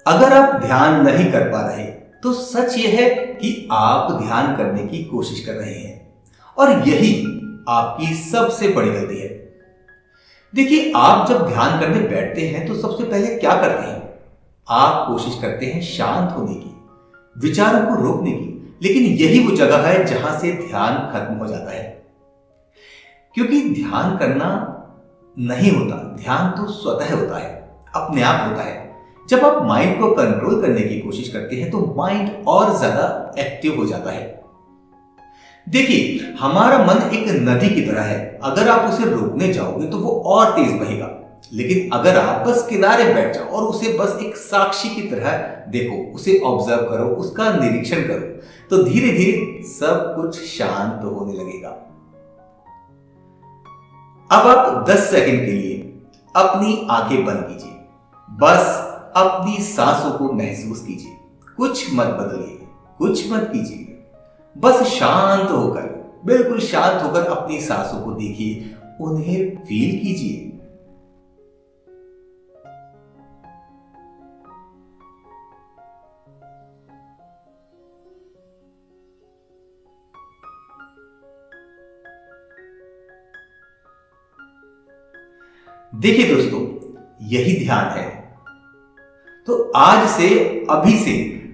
अगर आप ध्यान नहीं कर पा रहे तो सच यह है कि आप ध्यान करने की कोशिश कर रहे हैं और यही आपकी सबसे बड़ी गलती है। देखिए, आप जब ध्यान करने बैठते हैं तो सबसे पहले क्या करते हैं? आप कोशिश करते हैं शांत होने की, विचारों को रोकने की। लेकिन यही वो जगह है जहां से ध्यान खत्म हो जाता है, क्योंकि ध्यान करना नहीं होता, ध्यान तो स्वतः होता है, अपने आप होता है। जब आप माइंड को कंट्रोल करने की कोशिश करते हैं तो माइंड और ज्यादा एक्टिव हो जाता है। देखिए, हमारा मन एक नदी की तरह है। अगर आप उसे रोकने जाओगे तो वो और तेज बहेगा, लेकिन अगर आप बस किनारे बैठ जाओ और उसे बस एक साक्षी की तरह देखो, उसे ऑब्जर्व करो, उसका निरीक्षण करो, तो धीरे धीरे सब कुछ शांत होने लगेगा। अब आप 10 सेकंड के लिए अपनी आंखें बंद कीजिए। बस अपनी सांसों को महसूस कीजिए। कुछ मत बदलिए, कुछ मत कीजिए। बस शांत होकर, बिल्कुल शांत होकर अपनी सांसों को देखिए, उन्हें फील कीजिए। देखिए दोस्तों, यही ध्यान है। तो आज से, अभी से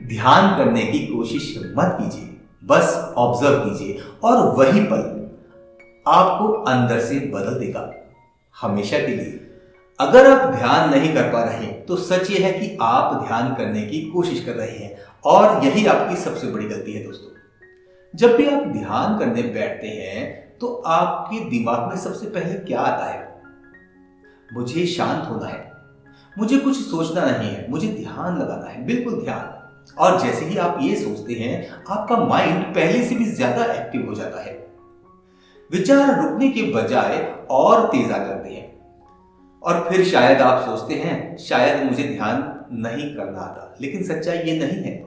ध्यान करने की कोशिश मत कीजिए, बस ऑब्जर्व कीजिए और वही पल आपको अंदर से बदल देगा, हमेशा के लिए। अगर आप ध्यान नहीं कर पा रहे तो सच ये है कि आप ध्यान करने की कोशिश कर रहे हैं और यही आपकी सबसे बड़ी गलती है दोस्तों। जब भी आप ध्यान करने बैठते हैं तो आपके दिमाग में सबसे पहले क्या आता है? मुझे शांत होना है, मुझे कुछ सोचना नहीं है, मुझे ध्यान लगाना है, बिल्कुल ध्यान। और जैसे ही आप ये सोचते हैं, आपका माइंड पहले से भी ज्यादा एक्टिव हो जाता है। विचार रुकने के बजाय और तेज आ जाते हैं और फिर शायद आप सोचते हैं, शायद मुझे ध्यान नहीं करना आता। लेकिन सच्चाई ये नहीं है,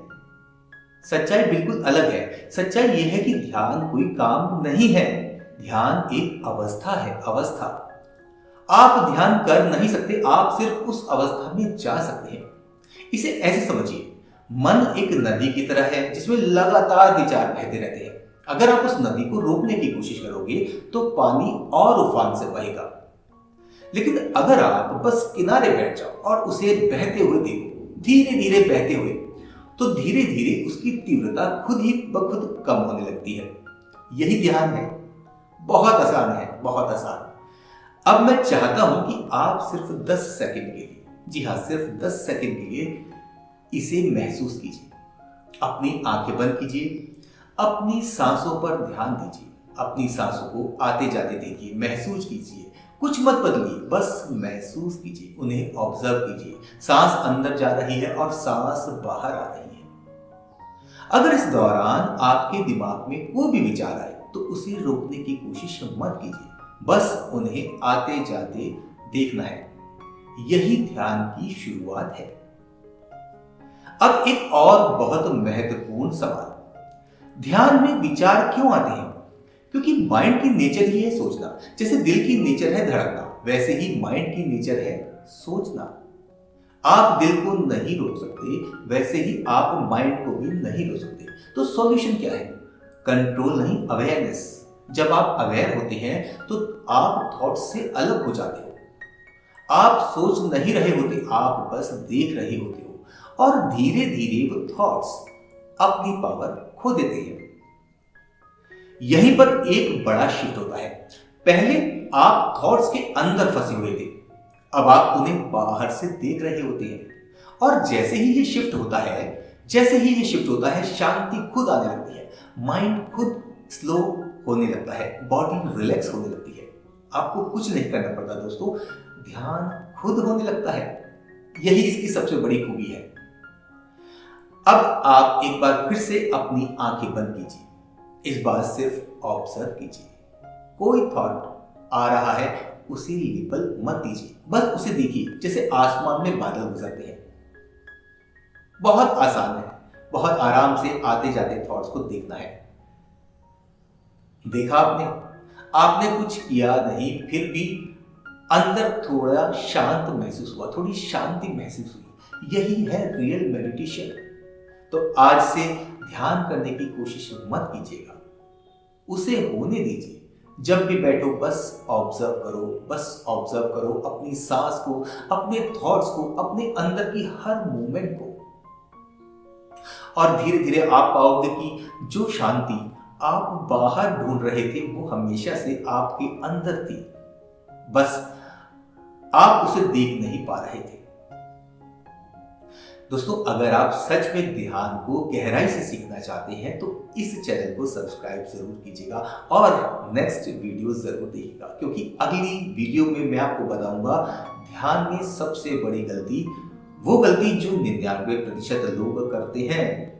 सच्चाई बिल्कुल अलग है। सच्चाई ये है कि ध्यान कोई काम नहीं है, ध्यान एक अवस्था है, अवस्था। आप ध्यान कर नहीं सकते, आप सिर्फ उस अवस्था में जा सकते हैं। इसे ऐसे समझिए, मन एक नदी की तरह है जिसमें लगातार विचार बहते रहते हैं। अगर आप उस नदी को रोकने की कोशिश करोगे तो पानी और उफान से बहेगा। लेकिन अगर आप बस किनारे बैठ जाओ और उसे बहते हुए देखो, धीरे धीरे बहते हुए, तो धीरे धीरे उसकी तीव्रता खुद ही ब खुद कम होने लगती है। यही ध्यान है। बहुत आसान है, बहुत आसान। अब मैं चाहता हूं कि आप सिर्फ 10 सेकंड के लिए, जी हां, सिर्फ 10 सेकंड के लिए इसे महसूस कीजिए। अपनी आंखें बंद कीजिए, अपनी सांसों पर ध्यान दीजिए, अपनी सांसों को आते जाते देखिए, महसूस कीजिए। कुछ मत बदलिए, बस महसूस कीजिए, उन्हें ऑब्जर्व कीजिए। सांस अंदर जा रही है और सांस बाहर आ रही है। अगर इस दौरान आपके दिमाग में कोई भी विचार आए तो उसे रोकने की कोशिश मत कीजिए, बस उन्हें आते जाते देखना है। यही ध्यान की शुरुआत है। अब एक और बहुत महत्वपूर्ण सवाल, ध्यान में विचार क्यों आते हैं? क्योंकि माइंड की नेचर ही है सोचना। जैसे दिल की नेचर है धड़कना, वैसे ही माइंड की नेचर है सोचना। आप दिल को नहीं रोक सकते, वैसे ही आप माइंड को भी नहीं रोक सकते। तो सॉल्यूशन क्या है? कंट्रोल नहीं, अवेयरनेस। जब आप अवेयर होते हैं तो आप थॉट से अलग हो जाते हो। आप सोच नहीं रहे होते, आप बस देख रहे होते हो और धीरे धीरे वो थॉट्स अपनी पावर खो देते हैं। यहीं पर एक बड़ा शिफ्ट होता है। पहले आप थॉट्स के अंदर फंसे हुए थे, अब आप उन्हें बाहर से देख रहे होते हैं। और जैसे ही ये शिफ्ट होता है, शांति खुद आने लगती है, माइंड खुद स्लो होने लगता है, बॉडी रिलैक्स होने लगती है। आपको कुछ नहीं करना पड़ता दोस्तों, ध्यान खुद होने लगता है। यही इसकी सबसे बड़ी खूबी है। अब आप एक बार फिर से अपनी आंखें बंद कीजिए। इस बार सिर्फ ऑब्जर्व कीजिए। कोई थॉट आ रहा है, उसे लेबल मत दीजिए, बस उसे देखिए जैसे आसमान में बादल गुजरते हैं। बहुत आसान है, बहुत आराम से आते जाते थॉट्स को देखना है। देखा आपने कुछ किया नहीं, फिर भी अंदर थोड़ा शांत महसूस हुआ, थोड़ी शांति महसूस हुई। यही है रियल मेडिटेशन। तो आज से ध्यान करने की कोशिश मत कीजिएगा, उसे होने दीजिए। जब भी बैठो बस ऑब्जर्व करो, बस ऑब्जर्व करो अपनी सांस को, अपने थॉट्स को, अपने अंदर की हर मूवमेंट को। और धीरे धीरे आप पाओगे कि जो शांति आप बाहर ढूंढ रहे थे वो हमेशा से आपके अंदर थी, बस आप उसे देख नहीं पा रहे थे। दोस्तों, अगर आप सच में ध्यान को गहराई से सीखना चाहते हैं तो इस चैनल को सब्सक्राइब जरूर कीजिएगा और नेक्स्ट वीडियो जरूर देखिएगा, क्योंकि अगली वीडियो में मैं आपको बताऊंगा ध्यान में सबसे बड़ी गलती, वो गलती जो 99% लोग करते हैं।